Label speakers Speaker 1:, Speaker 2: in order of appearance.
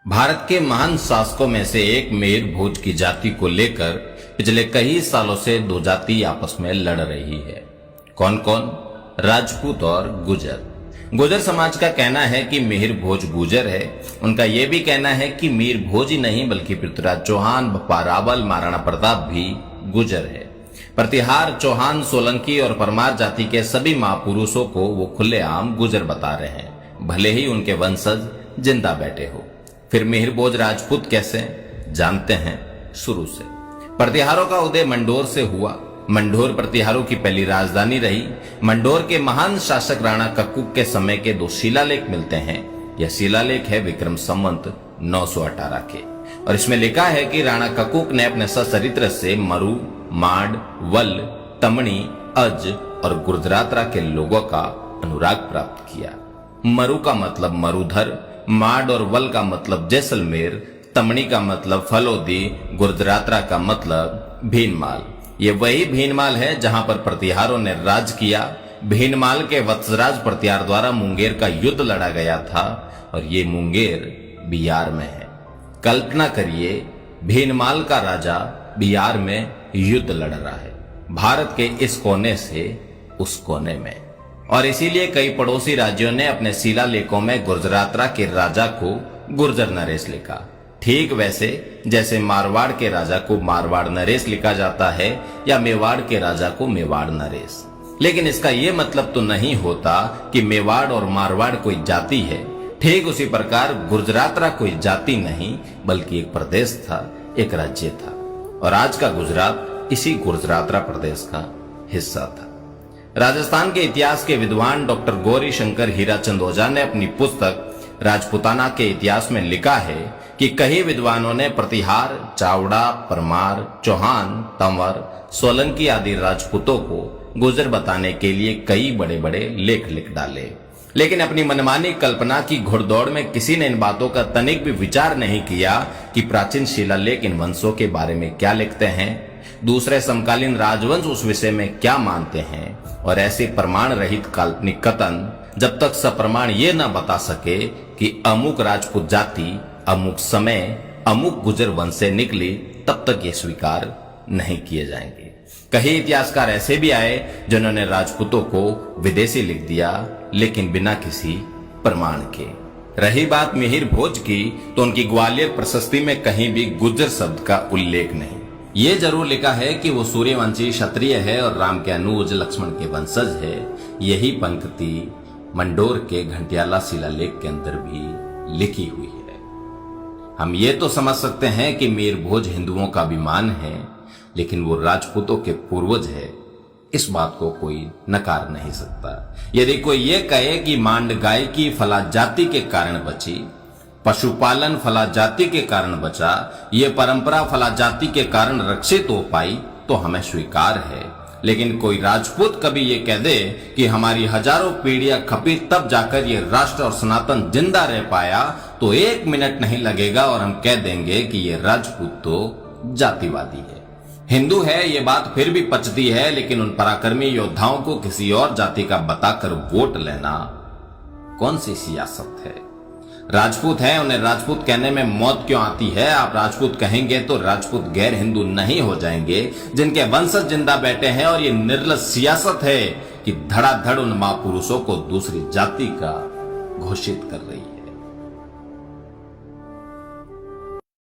Speaker 1: भारत के महान शासकों में से एक मेयर भोज की जाति को लेकर पिछले कई सालों से दो जाति आपस में लड़ रही है। कौन कौन? राजपूत और गुर्जर। गुर्जर समाज का कहना है कि मिहिर भोज गुर्जर है। उनका यह भी कहना है कि मीर भोज ही नहीं बल्कि पृथ्वीराज चौहान, बप्पा रावल, महाराणा प्रताप भी गुर्जर है। प्रतिहार, चौहान, सोलंकी और परमार जाति के सभी महापुरुषों को वो खुलेआम गुर्जर बता रहे हैं, भले ही उनके वंशज जिंदा बैठे हो। फिर मिहिर भोज राजपूत कैसे? जानते हैं शुरू से। प्रतिहारों का उदय मंडोर से हुआ। मंडोर प्रतिहारों की पहली राजधानी रही। मंडोर के महान शासक राणा कक्कुक के समय के दो शिलालेख मिलते हैं। यह शिलालेख है विक्रम संवत 918 के, और इसमें लिखा है कि राणा कक्कुक ने अपने सचरित्र से मरु, माड, वल, तमणी, अज और गुर्जरात्रा के लोगों का अनुराग प्राप्त किया। मरु का मतलब मरुधर, माड और वल का मतलब जैसलमेर, तमणी का मतलब फलोदी, गुर्जरात्रा का मतलब भीनमाल। ये वही भीनमाल है जहां पर प्रतिहारों ने राज किया। भीनमाल के वत्सराज प्रतिहार द्वारा मुंगेर का युद्ध लड़ा गया था, और ये मुंगेर बिहार में है। कल्पना करिए, भीनमाल का राजा बिहार में युद्ध लड़ रहा है, भारत के इस कोने से उस कोने में। और इसीलिए कई पड़ोसी राज्यों ने अपने शिलालेखों में गुर्जरात्रा के राजा को गुर्जर नरेश लिखा। ठीक वैसे जैसे मारवाड़ के राजा को मारवाड़ नरेश लिखा जाता है, या मेवाड़ के राजा को मेवाड़ नरेश। लेकिन इसका यह मतलब तो नहीं होता कि मेवाड़ और मारवाड़ कोई जाति है। ठीक उसी प्रकार गुर्जरात्रा कोई जाति नहीं बल्कि एक प्रदेश था, एक राज्य था, और आज का गुजरात इसी गुर्जरात्रा प्रदेश का हिस्सा था। राजस्थान के इतिहास के विद्वान डॉक्टर गौरी शंकर हीराचंद ओझा ने अपनी पुस्तक राजपूताना के इतिहास में लिखा है कि कई विद्वानों ने प्रतिहार, चावड़ा, परमार, चौहान, तंवर, सोलंकी आदि राजपूतों को गुर्जर बताने के लिए कई बड़े बड़े लेख लिख डाले। लेकिन अपनी मनमानी कल्पना की घुड़दौड़ में किसी ने इन बातों का तनिक भी विचार नहीं किया कि प्राचीन शिलालेख इन वंशों के बारे में क्या लिखते हैं, दूसरे समकालीन राजवंश उस विषय में क्या मानते हैं। और ऐसे प्रमाण रहित काल्पनिक कथन जब तक सप्रमाण ये न बता सके कि अमुक राजपूत जाति अमुक समय अमुक गुर्जर वंश से निकली, तब तक ये स्वीकार नहीं किए जाएंगे। कई इतिहासकार ऐसे भी आए जिन्होंने राजपूतों को विदेशी लिख दिया, लेकिन बिना किसी प्रमाण के। रही बात मिहिर भोज की, तो उनकी ग्वालियर प्रशस्ति में कहीं भी गुर्जर शब्द का उल्लेख नहीं। ये जरूर लिखा है कि वो सूर्यवंशी क्षत्रिय है और राम के अनुज, लक्ष्मण के वंशज है। यही पंक्ति मंडोर के घंटियाला शिलालेख के अंदर भी लिखी हुई है। हम ये तो समझ सकते हैं कि मीर भोज हिंदुओं का अभिमान है, लेकिन वो राजपूतों के पूर्वज है, इस बात को कोई नकार नहीं सकता। यदि कोई ये कहे कि मांड गाय की फला जाति के कारण बची, पशुपालन फला जाति के कारण बचा, ये परंपरा फला जाति के कारण रक्षित हो पाई, तो हमें स्वीकार है। लेकिन कोई राजपूत कभी ये कह दे कि हमारी हजारों पीढ़ियां खपी तब जाकर ये राष्ट्र और सनातन जिंदा रह पाया, तो एक मिनट नहीं लगेगा और हम कह देंगे कि ये राजपूत तो जातिवादी है। हिंदू है ये बात फिर भी पचती है, लेकिन उन पराक्रमी योद्धाओं को किसी और जाति का बताकर वोट लेना कौन सी सियासत है? राजपूत है, उन्हें राजपूत कहने में मौत क्यों आती है? आप राजपूत कहेंगे तो राजपूत गैर हिंदू नहीं हो जाएंगे जिनके वंशज जिंदा बैठे हैं। और ये निर्लज सियासत है कि धड़ाधड़ उन महापुरुषों को दूसरी जाति का घोषित कर